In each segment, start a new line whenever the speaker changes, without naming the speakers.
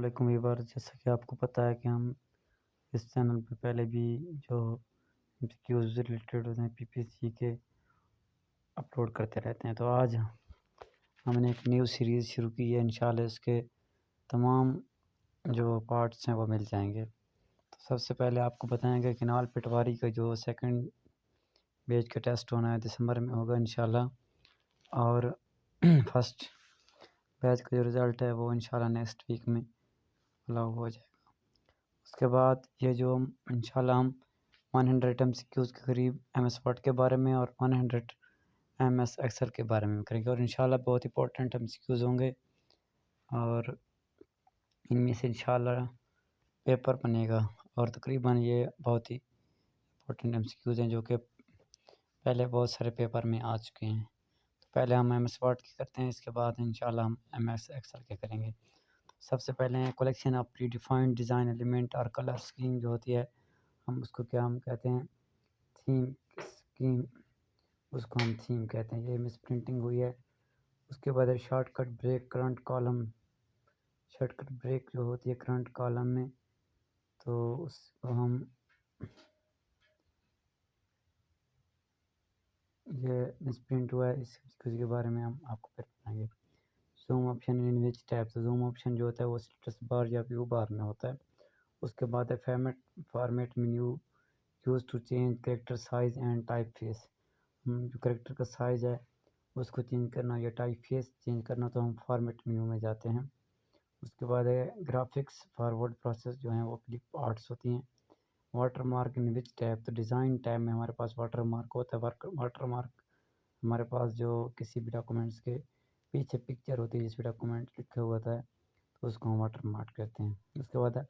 वालेकुम व्यूअर, जैसा कि आपको पता है कि हम इस चैनल पे पहले भी जो एमसीक्यूज़ रिलेटेड होते हैं पीपीएससी के अपलोड करते रहते हैं। तो आज हमने एक न्यू सीरीज़ शुरू की है। इंशाल्लाह इसके तमाम जो पार्ट्स हैं वो मिल जाएंगे। तो सबसे पहले आपको बताएंगे कि किनाल पटवारी का जो सेकंड बैच का टेस्ट होना है दिसंबर में होगा इंशाल्लाह। और फर्स्ट बैच का जो रिज़ल्ट है वो इंशाल्लाह नेक्स्ट वीक में अलाउ हो जाएगा। उसके बाद ये जो इंशाल्लाह हम 100 एमसीक्यूज़ के करीब एमएस वर्ड के बारे में और 100 एमएस एक्सेल के बारे में करेंगे और इंशाल्लाह बहुत इंपॉर्टेंट एमसीक्यूज़ होंगे और इनमें से इंशाल्लाह पेपर बनेगा। और तकरीबन ये बहुत ही इंपॉर्टेंट एमसीक्यूज़ हैं जो कि पहले बहुत सारे पेपर में आ चुके हैं। तो पहले हम एमएस वर्ड की करते हैं, इसके बाद इंशाल्लाह हम एमएस एक्सेल के करेंगे। सबसे पहले collection of pre defined design element और कलर स्कीम जो होती है हम कहते हैं थीम स्कीम, उसको हम थीम कहते हैं। ये मिस प्रिंटिंग हुई है। उसके बाद है shortcut break current column. Shortcut break जो होती है करंट कॉलम में, तो उसको हम ये मिस प्रिंट हुआ है, इसके बारे में हम आपको फिर बताएंगे। Zoom option in which tab, तो जूम ऑप्शन जो होता है वो स्टेटस बार या व्यू बार में होता है। उसके बाद है format menu use to change character size and typeface. जो करेक्टर का साइज़ है उसको चेंज करना या टाइप फेस चेंज करना, तो हम फॉर्मेट मेन्यू में जाते हैं। उसके बाद है ग्राफिक्स फॉरवर्ड प्रोसेस जो है वो क्लिप आर्ट्स होती हैं। Water mark in which tab, तो डिज़ाइन टैब में हमारे पास वाटर मार्क होता है। वाटर मार्क हमारे पास जो किसी भी डॉक्यूमेंट्स के पीछे पिक्चर होती है, जिस भी डॉक्यूमेंट लिखा हुआ होता है तो उसको हम वाटर मार्क कहते हैं। उसके बाद है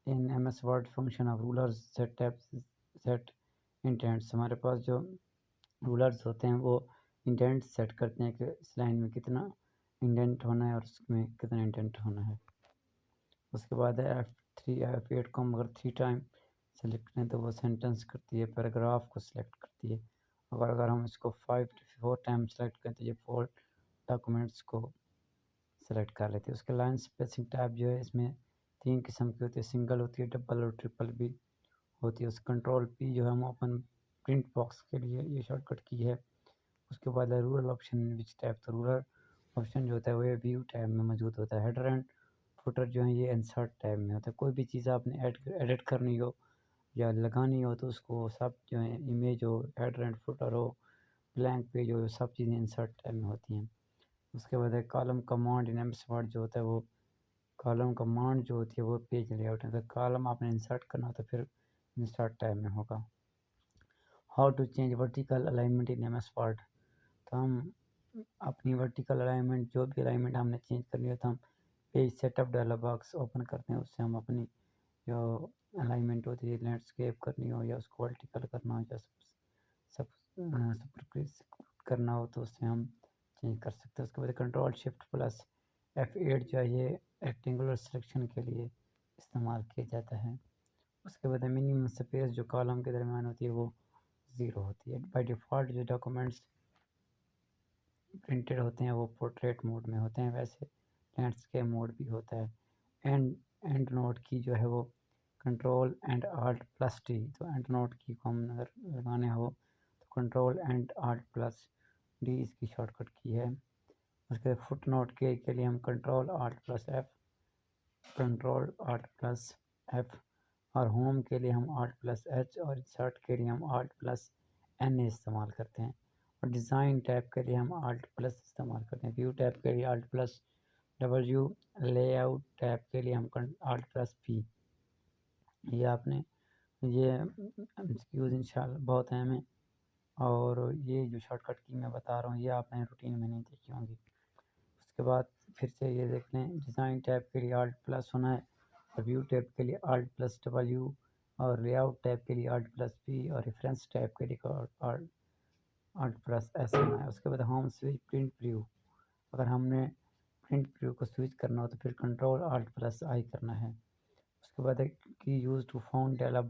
in M S Word function of rulers set tab set indents, हमारे पास जो रूलर्स होते हैं वो इंडेंट सेट करते हैं कि इस लाइन में कितना इंडेंट होना है और उसमें कितना इंडेंट होना है। उसके बाद है F3 F8 को हम अगर 3 टाइम सेलेक्ट करें तो वो सेंटेंस करती है, पैराग्राफ को सिलेक्ट करती है। अगर हम इसको 5 to 4 टाइम सेलेक्ट करें तो ये 4 डॉक्यूमेंट्स को सेलेक्ट कर लेते हैं। उसके लाइन स्पेसिंग टैब जो है इसमें 3 किस्म की होती है, सिंगल होती है, डबल और ट्रिपल भी होती है। उस कंट्रोल P जो है हम ओपन प्रिंट बॉक्स के लिए ये शॉर्टकट की है। उसके बाद है रूरल ऑप्शन विच टैब, तो रूरल ऑप्शन जो होता है वो व्यू टैब में मौजूद होता है। हेडर एंड फुटर जो है ये इंसर्ट टैब में होता है। कोई भी चीज़ आपने एडिट करनी हो या लगानी हो तो उसको सब जो है इमेज हो, हेडर एंड फुटर हो, ब्लैंक पेज हो, सब चीज़ें इंसर्ट टैब में होती हैं। उसके बाद है column command in MS word जो होता है वो कॉलम कमांड जो होती है वो पेज लेआउट है। तो कॉलम आपने इंसर्ट करना हो तो फिर इंसर्ट टैब में होगा। How to change vertical alignment in MS Word, तो हम अपनी वर्टिकल अलाइनमेंट जो भी अलाइनमेंट हमने चेंज करनी हो तो हम page setup dialog box open करते हैं। उससे हम अपनी जो अलाइनमेंट होती है, लैंडस्केप करनी हो या उसको वर्टिकल करना हो या सब सुपरक्रिज करना हो तो उससे हम चेंज कर सकते हैं। उसके बाद कंट्रोल शिफ्ट प्लस F8 जो है ये रेक्टेंगुलर सिलेक्शन के लिए इस्तेमाल किया जाता है। उसके बाद मिनिमम स्पेस जो कॉलम के दरमियान होती है वो 0 होती है। बाय डिफ़ॉल्ट जो डॉक्यूमेंट्स प्रिंटेड होते हैं वो पोर्ट्रेट मोड में होते हैं, वैसे लैंडस्केप मोड भी होता है। एंड नोट की जो है वो control and alt plus T, तो एंड नोट की को हम अगर लगाने हो तो control and alt plus D इसकी शॉर्टकट की है। उसके फुट नोट के लिए हम control alt plus F, control alt plus F, और होम के लिए हम आल्ट प्लस एच, और इंसर्ट के लिए हम आल्ट प्लस एन इस्तेमाल करते हैं। और डिज़ाइन टैब के लिए हम आल्ट प्लस इस्तेमाल करते हैं। व्यू टैब के लिए alt plus W, layout tab के लिए हम आल्ट प्लस पी। ये आपने ये एमसीक्यूज़ इंशाल्लाह बहुत अहम है और ये जो शॉर्टकट की मैं बता रहा हूँ ये आपने रूटीन में नहीं देखी होंगी। उसके बाद फिर से ये देख लें, डिज़ाइन टैब के लिए आल्ट प्लस होना है, और व्यू टैब के लिए आल्ट प्लस डब्ल्यू, और लेआउट टैब के लिए आल्ट प्लस पी, और रेफरेंस टैब के लिए आल्ट आल्ट प्लस एस होना है। उसके बाद होम स्विच प्रिंट प्रीव्यू, अगर हमने प्रिंट प्रीव्यू को स्विच करना हो तो फिर कंट्रोल आल्ट प्लस आई करना है। उसके बाद है की use to found dialog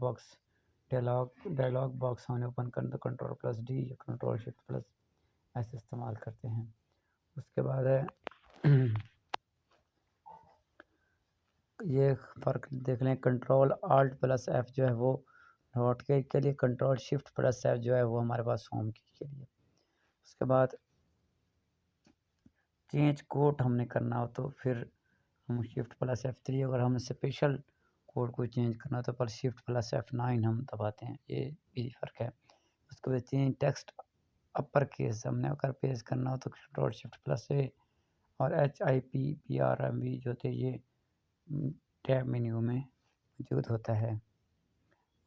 box हमने ओपन करना तो कंट्रोल प्लस डी या कंट्रोल शिफ्ट प्लस ऐसे इस्तेमाल करते हैं। उसके बाद है ये फ़र्क देख लें, कंट्रोल ऑल्ट प्लस एफ जो है वो नोट के लिए, कंट्रोल शिफ्ट प्लस एफ जो है वो हमारे पास होम की के लिए। उसके बाद चेंज कोड हमने करना हो तो फिर हम शिफ्ट प्लस F3, अगर हम स्पेशल कोड को चेंज करना हो तो पर शिफ्ट प्लस F9 हम दबाते हैं, ये भी फ़र्क है। उसके बाद चेंज टेक्स्ट अपर केस हमने अगर पेश करना हो तो कंट्रोल शिफ्ट प्लस ए, और HIPPRMV जो थे ये टैब मेन्यू में मौजूद होता है।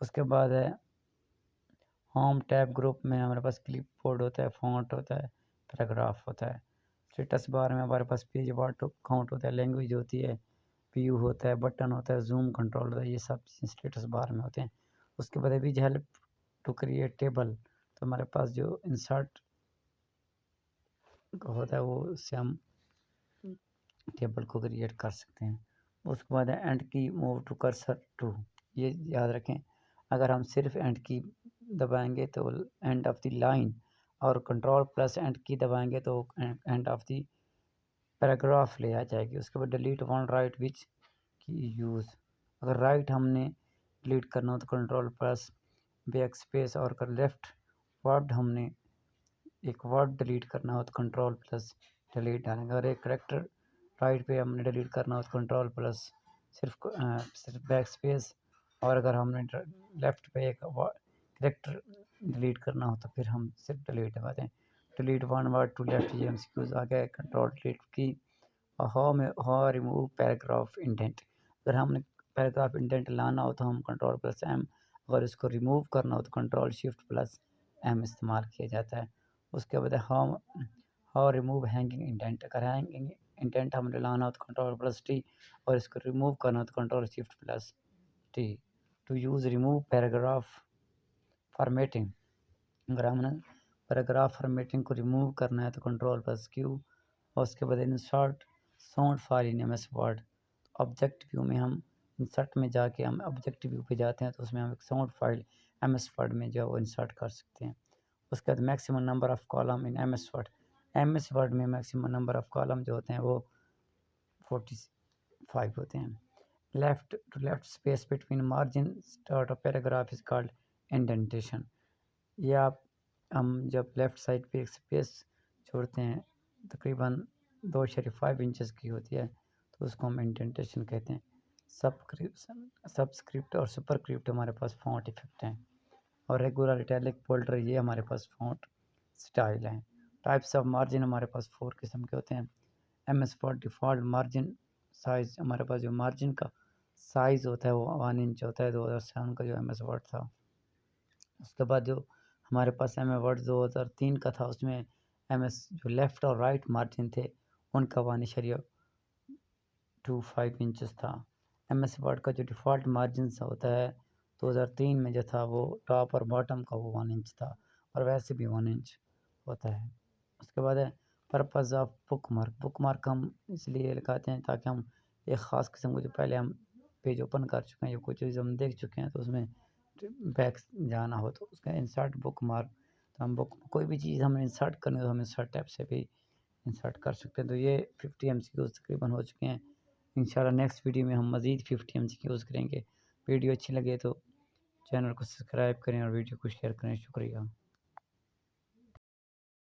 उसके बाद है होम टैब ग्रुप में हमारे पास क्लिपबोर्ड होता है, फ़ॉन्ट होता है, पैराग्राफ होता है। स्टेटस बार में हमारे पास पेज वाट काउंट होता है, लैंग्वेज होती है, व्यू होता है, बटन होता है, जूम कंट्रोल होता है, ये सब चीज़ें स्टेटस बार में होते हैं। उसके बाद with help to create table, तो हमारे पास जो इंसर्ट होता है वो उससे हम टेबल को क्रिएट कर सकते हैं। उसके बाद है एंड की मूव टू कर्सर टू, ये याद रखें, अगर हम सिर्फ एंड की दबाएंगे तो एंड ऑफ द लाइन, और कंट्रोल प्लस एंड की दबाएंगे तो एंड ऑफ द पैराग्राफ ले आ जाएगी। उसके बाद डिलीट वन राइट विच की यूज़, अगर राइट हमने डिलीट करना हो तो कंट्रोल प्लस बैक स्पेस, और अगर लेफ्ट वर्ड हमने एक वर्ड डिलीट करना हो तो कंट्रोल प्लस डिलीट डालेंगे। और एक करेक्टर राइट पे हमने डिलीट करना हो तो कंट्रोल प्लस सिर्फ बैक स्पेस, और अगर हमने लेफ्ट पे एक करेक्टर डिलीट करना हो तो फिर हम सिर्फ डिलीट दबाते हैं। Delete one word to left, ये एमसीक्यूज आ गया। कंट्रोल डिलीट की। और हाउ रिमूव पैराग्राफ इंडेंट, अगर हमने पैराग्राफ इंडेंट लाना हो तो हम कंट्रोल प्लस एम, अगर इसको रिमूव करना हो तो कंट्रोल शिफ्ट प्लस एम इस्तेमाल किया जाता है। उसके बाद how how remove hanging indent, अगर हैंगिंग इंडेंट हमने लाना हो तो कंट्रोल प्लस टी, और इसको रिमूव करना हो तो control shift plus T. To use remove paragraph formatting, अगर हमने पैराग्राफ फॉर्मेटिंग को रिमूव करना है तो कंट्रोल प्लस क्यू। और उसके बाद insert sound file in MS word, object view में हम इंसर्ट में जाके हम ऑब्जेक्ट व्यू पे जाते हैं तो उसमें हम एक साउंड फाइल MS वर्ड में जो है वो इंसर्ट कर सकते हैं। उसके बाद maximum number of column in MS word में मैक्सिमम नंबर ऑफ़ कॉलम जो होते हैं वो 45 होते हैं। Left to left space between margin start of paragraph is called indentation, ये आप हम जब लेफ़्ट साइड पे एक स्पेस छोड़ते हैं तकरीबन 2.5 इंचेस की होती है तो उसको हम इंडेंटेशन कहते हैं। सबस्क्रिप्ट और सुपरस्क्रिप्ट हमारे पास फ़ॉन्ट इफेक्ट हैं, और रेगुलर इटैलिक बोल्डर ये हमारे पास फ़ॉन्ट स्टाइल हैं। टाइप्स ऑफ मार्जिन हमारे पास 4 किस्म के होते हैं। MS word default margin size, हमारे पास जो मार्जिन का साइज़ होता है वो 1 इंच होता है, 2007 का जो MS वर्ड था। उसके बाद जो हमारे पास MS वर्ड 2003 का था उसमें MS जो लेफ़्ट और राइट मार्जिन थे उनका 1.25 इंचेस था। MS वर्ड का जो डिफ़ॉल्ट मार्जिन सा होता है 2003 में जो था वो टॉप और बॉटम का वो 1 इंच था, और वैसे भी 1 इंच होता है। उसके बाद है पर्पज़ ऑफ बुकमार्क हम इसलिए लगाते हैं ताकि हम एक ख़ास किस्म को जो पहले हम पेज ओपन कर चुके हैं या कोई चीज़ हम देख चुके हैं तो उसमें बैक जाना हो तो उसका इंसर्ट बुकमार्क, तो हम बुक कोई भी चीज़ हमें इंसर्ट करनी हो तो हम इंसर्ट टैब से भी इंसर्ट कर सकते हैं। तो ये 50 MCQs तकरीबन हो चुके हैं। इंशाल्लाह नेक्स्ट वीडियो में हम मज़ीद 50 MCQs करेंगे। वीडियो अच्छी लगे तो चैनल को सब्सक्राइब करें और वीडियो को शेयर करें। शुक्रिया।